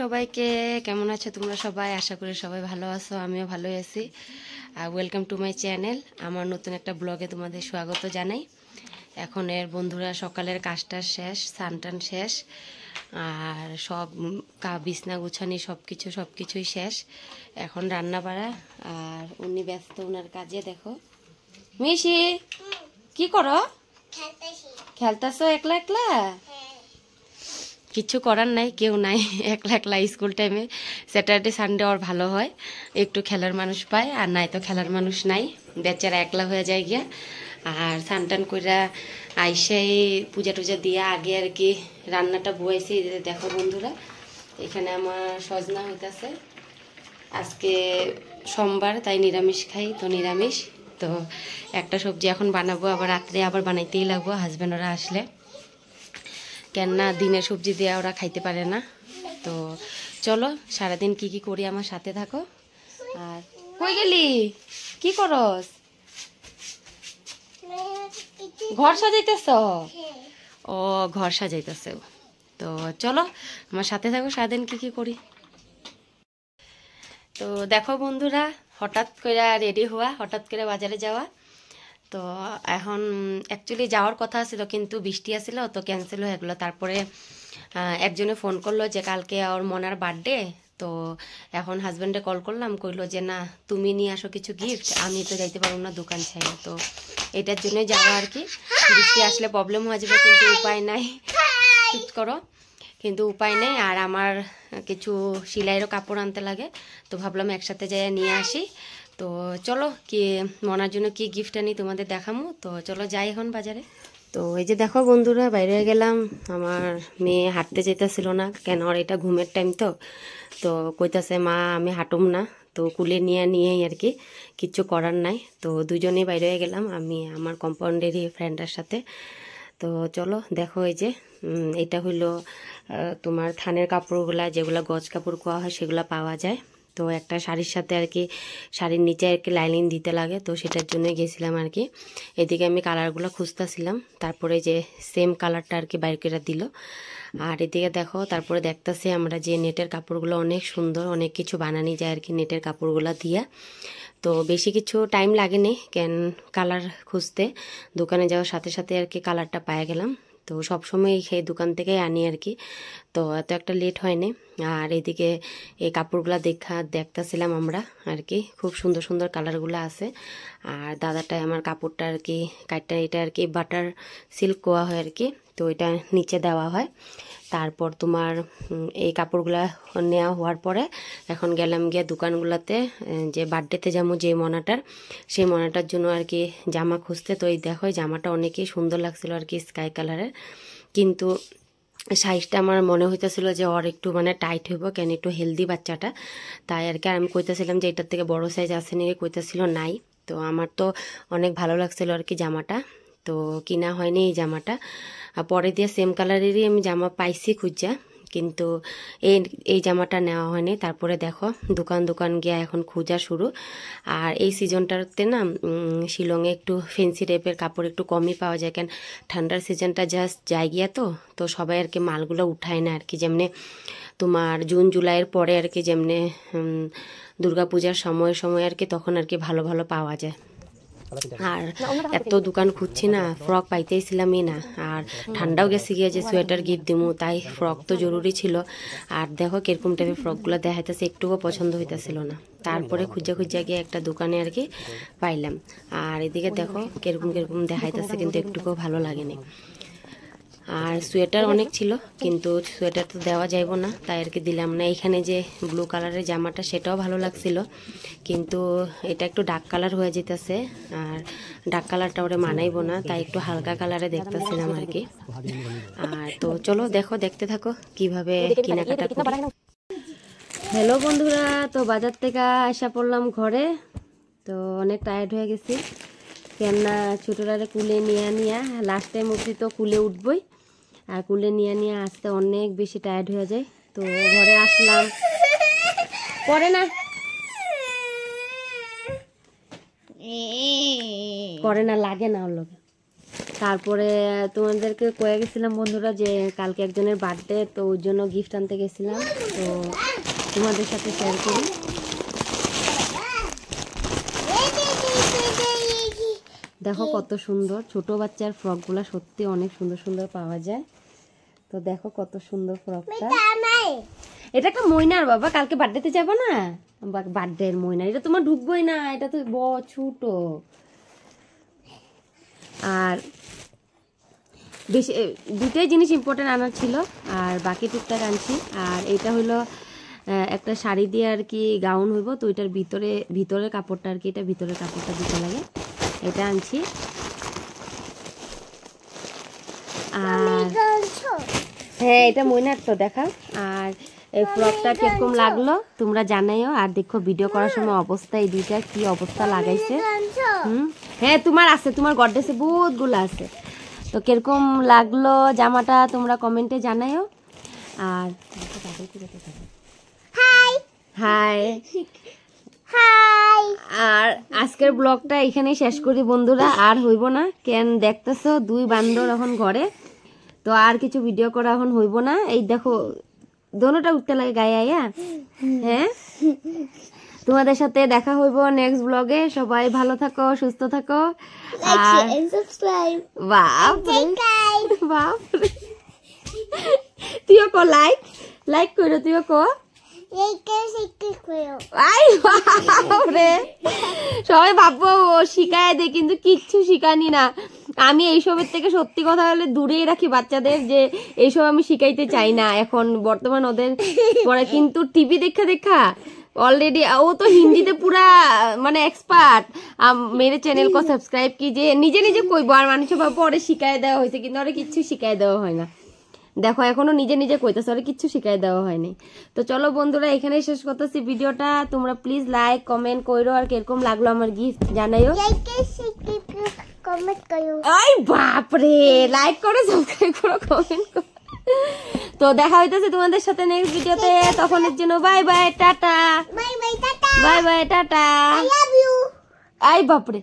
সবাইকে, কেমন আছো তোমরা সবাই? আশা করি সবাই ভালো আছো, আমিও ভালো আছি। আর ওয়েলকাম টু মাই চ্যানেল। আমার নতুন একটা ব্লগে তোমাদের স্বাগত জানাই। এখন এর বন্ধুরা সকালের কাজটা শেষ, স্নান শেষ, আর সব বিছনা গুছানি সব কিছুই শেষ। এখন রান্না বাড়া, আর উনি ব্যস্ত ওনার কাজে। দেখো মিশি, কি করো? খেলতেছো একলা একলা? কিছু করার নাই, কেউ নাই, একলা একলা। স্কুল টাইমে স্যাটারডে সানডে ওর ভালো হয়, একটু খেলার মানুষ পায়, আর নাই তো খেলার মানুষ নাই, বেচারা একলা হয়ে যায় গিয়া। আর সানটান কইরা আইসাই পূজা টুজা দিয়া আগে আর কি রান্নাটা বয়েছি। দেখো বন্ধুরা, এখানে আমার সজনা হইতাছে। আজকে সোমবার, তাই নিরামিষ খাই, তো নিরামিষ। তো একটা সবজি এখন বানাবো, আবার রাত্রে আবার বানাইতেই লাগবো হাজব্যান্ড ওরা আসলে, কেননা দিনের সবজি দিয়ে ওরা খাইতে পারে না। তো চলো সারাদিন কি কি করি আমার সাথে থাকো। আর কই গেলি, কি করস? ঘর সাজাইতেছ? ও ঘর সাজাইতেছ। তো চলো আমার সাথে থাকো, সারাদিন কি কি করি। তো দেখো বন্ধুরা, হঠাৎ করে রেডি হওয়া, হঠাৎ করে বাজারে যাওয়া। তো এখন অ্যাকচুয়ালি যাওয়ার কথা ছিল, কিন্তু বৃষ্টি আসছিল তো ক্যান্সেল হয়ে গেলো। তারপরে একজনে ফোন করলো যে কালকে ওর মনার বার্থডে। তো এখন হাজব্যান্ডে কল করলাম, কইলো যে না তুমি নিয়ে আসো কিছু গিফট, আমি তো যাইতে পারবো না দোকান ছাড়া। তো এটার জন্যই যাওয়া আর কি। বৃষ্টি আসলে প্রবলেম হয়ে যাবে, কিন্তু উপায় নাই, চুপ করো, কিন্তু উপায় নেই। আর আমার কিছু সেলাইয়েরও কাপড় আনতে লাগে, তো ভাবলাম একসাথে যাই নিয়ে আসি। তো চলো কি মনার জন্য কি গিফট আনি তোমাদের দেখামো। তো চলো যাই এখন বাজারে। তো এই যে দেখো বন্ধুরা, বাইরে গেলাম। আমার মেয়ে হাঁটতে যেতেছিল না, কেন আর এটা ঘুমের টাইম, তো কইতাছে মা আমি হাঁটুম না। তো কুলে নিয়েই আর কি, কিচ্ছু করার নাই। তো দুজনেই বাইরে গেলাম, আমি আমার কম্পাউন্ডেরই ফ্রেন্ডের সাথে। তো চলো দেখো, এই যে এটা হইলো তোমার থানের কাপড়গুলা, যেগুলো গজ কাপড় কোয়া হয় সেগুলো পাওয়া যায়। তো একটা শাড়ির সাথে আর কি, শাড়ির নিচে আর কি লাইনিং দিতে লাগে, তো সেটার জন্য গেছিলাম আর কি। এদিকে আমি কালারগুলো খুঁজতেছিলাম, তারপরে যে সেম কালারটা আর কি বাইর করে দিল। আর এদিকে দেখো, তারপরে দেখতেছি আমরা যে নেটের কাপড়গুলো অনেক সুন্দর, অনেক কিছু বানানি যায় আর কি নেটের কাপড়গুলো দিয়া। তো বেশি কিছু টাইম লাগেনি, কেন কালার খুঁজতে দোকানে যাওয়ার সাথে সাথে আর কি কালারটা পায়ে গেলাম। তো সবসময় সেই দোকান থেকেই আনি আর কি, তো এত একটা লেট হয়নি। আর এদিকে এই কাপড়গুলো দেখতেছিলাম আমরা আর কি, খুব সুন্দর সুন্দর কালারগুলো আছে। আর দাদাটাই আমার কাপড়টা আর কি কাটটা, এটা আর কি বাটার সিল্ক কোয়া হয় আর কি, তো এটা নিচে দেওয়া হয়। তারপর তোমার এই কাপড়গুলা নেওয়া হওয়ার পরে এখন গেলাম গিয়ে দোকানগুলোতে, যে বার্থডেতে যাবো যে মনাটার, সেই মনাটার জন্য আর কি জামা খুঁজতে। তো এই দেখো জামাটা অনেকই সুন্দর লাগছিল আর কি, স্কাই কালারের, কিন্তু সাইজটা আমার মনে হইতেছিল যে ওর একটু মানে টাইট হইব, কেন একটু হেলদি বাচ্চাটা, তাই আর কি। আর আমি কইতেছিলাম যে এটার থেকে বড় সাইজ আছে নাকি, কইতেছিল নাই। তো আমার তো অনেক ভালো লাগছিল আর কি জামাটা, তো কিনা হয়নি এই জামাটা। পরে দিয়ে সেম কালারেরই আমি জামা পাইছি খুঁজা, কিন্তু এই জামাটা নেওয়া হয়নি। তারপরে দেখো দোকান দোকান গিয়া এখন খোঁজা শুরু। আর এই সিজনটাতে না শিলংয়ে একটু ফেন্সি টাইপের কাপড় একটু কমই পাওয়া যায়, কেন ঠান্ডার সিজনটা জাস্ট যায় গিয়া, তো সবাই আর কি মালগুলো উঠায় না আর কি। যেমনি তোমার জুন জুলাইয়ের পরে আর কি, যেমনি দুর্গাপূজার সময় আর কি, তখন আর কি ভালো ভালো পাওয়া যায়। আর এত দোকান খুঁজছি না, ফ্রক পাইতেইছিলামই না। আর ঠান্ডাও গেছে গিয়ে যে সোয়েটার গিফট দিমু, তাই ফ্রক তো জরুরি ছিল। আর দেখো কিরকম টাইপের ফ্রকগুলো দেখাইতেছে, একটুও পছন্দ হইতেছিল না। তারপরে খুঁজা গিয়ে একটা দোকানে আর কি পাইলাম। আর এদিকে দেখো কিরকম দেখাইতেছে, কিন্তু একটুকুও ভালো লাগেনি। আর সোয়েটার অনেক ছিল, কিন্তু সোয়েটার তো দেওয়া যাইব না, তাই আর কি দিলাম না। এখানে যে ব্লু কালারের জামাটা, সেটাও ভালো লাগছিল, কিন্তু এটা একটু ডার্ক কালার হয়ে যেতেছে, আর ডার্ক কালারটা ওরে মানাইব না, তাই একটু হালকা কালারে দেখতেছিলাম আর কি। আর তো চলো দেখতে থাকো কিভাবে কেনাকাটা করি। হ্যালো বন্ধুরা, তো বাজার থেকে আসা পড়লাম ঘরে। তো অনেক টায়ার্ড হয়ে গেছি, কেননা ছোটরারে কুলে নিয়ে লাস্ট টাইম অবধি তো কুলে উঠবই, আর কুলে নিয়ে আসতে অনেক বেশি টায়ার্ড হয়ে যায়। তো ঘরে আসলাম, করে না লাগে না ওর লোকে। তারপরে তোমাদেরকে কয়ে গেছিলাম বন্ধুরা যে কালকে একজনের বার্থডে, তো ওর জন্য গিফট আনতে গেছিলাম, তো তোমাদের সাথে শেয়ার করি। দেখো কত সুন্দর ছোট বাচ্চার ফ্রকগুলো, সত্যি অনেক সুন্দর সুন্দর পাওয়া যায়। তো দেখো কত সুন্দর ফ্রকটা। এটা একটা ময়নার বাবা, কালকে বার্থডেতে যাবো না, বার্থডে এর ময়না, এটা তোমার ঢুকবোই না, এটা তো ছোট। আর বেশি দুটোই জিনিস ইম্পর্টেন্ট আনার ছিল, আর বাকি টুকটাক আনছি। আর এটা হলো একটা শাড়ি দিয়ে আর কি গাউন হইব, তো এটার ভিতরের কাপড়টা আর কি, এটা ভিতরের কাপড়টা দিতে লাগে, এটা আনছি। আর হ্যাঁ এটা ময়নার, তো দেখা। আর এই ফ্রকটা কিরকম লাগলো তোমরা জানাইও। আর দেখো ভিডিও করার সময় অবস্থা, এই দুইটা কি অবস্থা লাগাইছে। হ্যাঁ তোমার আছে, তোমার গডরেজে বহুতগুলো আছে। তো কিরকম লাগলো জামাটা তোমরা কমেন্টে জানাইও। আর হাই হাই হাই। আর আজকের ব্লগটা এখানেই শেষ করি বন্ধুরা, আর হইব না, কেন দেখতেছো দুই বান্দর এখন ঘরে, তো আর কিছু ভিডিও করা এখন হইব না। এই দেখো দোনোটা উঠতে লাগে গায়ে আয়া। হ্যাঁ তোমাদের সাথে দেখা হইব নেক্সট ব্লগে। সবাই ভালো থাকো, সুস্থ থাকো, আর সাবস্ক্রাইব। বাপরে বাপরে, তুইও কো লাইক লাইক করো, তুইও কো সবাই ভাববো শিখায় দে, কিন্তু কিচ্ছু শিখানি না আমি। এইসবের থেকে সত্যি কথা হলে দূরেই রাখি বাচ্চাদের, যে এইসব আমি শিখাইতে চাই না এখন বর্তমান ওদের পরে। কিন্তু টিভি দেখা অলরেডি ও তো হিন্দিতে পুরা মানে এক্সপার্ট। মেরে চ্যানেল কো সাবস্ক্রাইব কি, যে নিজে নিজে কইবো, আর মানুষের পরে শিখাই দেওয়া হয়েছে, কিন্তু ওরা কিচ্ছু শিখাই দেওয়া হয় না। দেখো এখনো নিজে নিজে কইতেছে, ওরা কিচ্ছু শিখাই দেওয়া হয়নি। তো চলো বন্ধুরা এখানেই শেষ করতেছি ভিডিওটা। তোমরা প্লিজ লাইক কমেন্ট করো, আর কিরকম লাগলো আমার গিফট জানাইও। আই বাপরে, লাইক করো, সাবস্ক্রাইব করো, কমেন্ট করো। তো দেখা হইতেছে তোমাদের সাথে নেক্সট ভিডিওতে, তখনের জন্য bye bye tata, bye bye tata, bye bye tata, I love you. আই বাপরে।